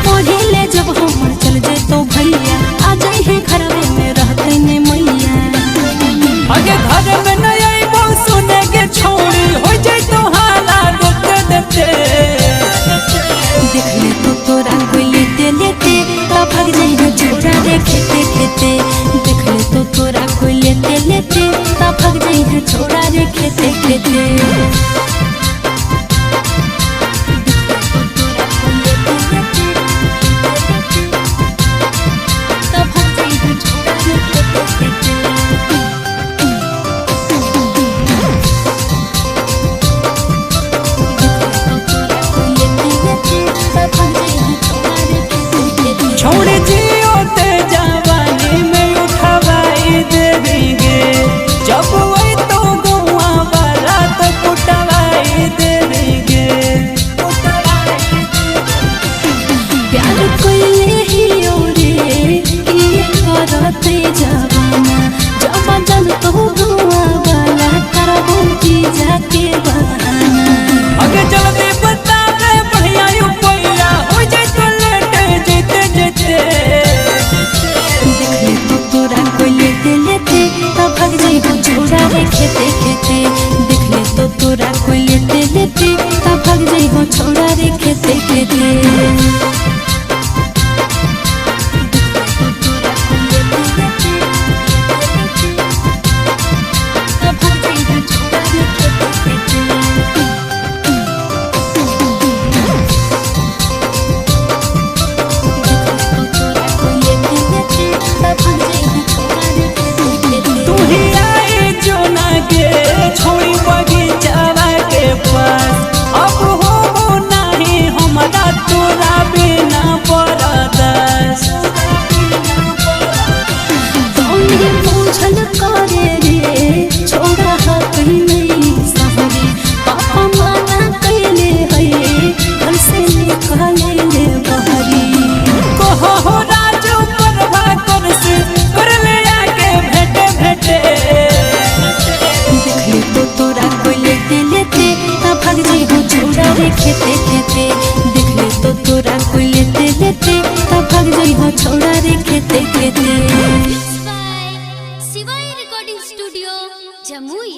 पढ़े जब हम चल जाए तो भैया आ जाए है घर में रहते ने मैया आगे घर में नहीं आई वो सुने के छोड़ी हो जाए तो हाला देते देख ले तो तोरा कोई लेते लेते तो भाग जाए है छोड़ा रे खेते खेते देख ले तो तोरा कोई लेते लेते तो भाग जाए है छोड़ा रे खेते खेते छोड़े जियो ते जवानी में उठवाई देंगे जब वही तो गुआ वाला तो कुटवाई देंगे प्यार कोई ही ओरे ये करते जवाना जब जन तो गुआ वाला करबो की जाके बहाना आगे चलते बता दे बढ़िया रुपया हो जाए तो लेटे जेते देख ले तो तोरा कोई लेते लेते तब भाग जाई हो छोड़ा रे खेते खेते देख ले तो तोरा कोई लेते लेते तब भाग जाई हो छोड़ा रे खेते खेते छोड़ी बगीचावा के पास अब हो नहीं हमारा तोरा बिना बरदास तोरे पूछल करे रे छोड़ा हाथ नहीं सहरी पापा माना कैले है घर से निकाले ले बहरी कहो हो राजू परवा कर से कर ले आके भेटे भेटे तो तोरा कोई लेते लेते तब भाग जाई हो छोड़ा रे खेते खेते देख ले तो तोरा कोई लेते लेते तब भाग जाई हो छोड़ा रे खेते खेते। शिवाय रिकॉर्डिंग स्टूडियो जमुई।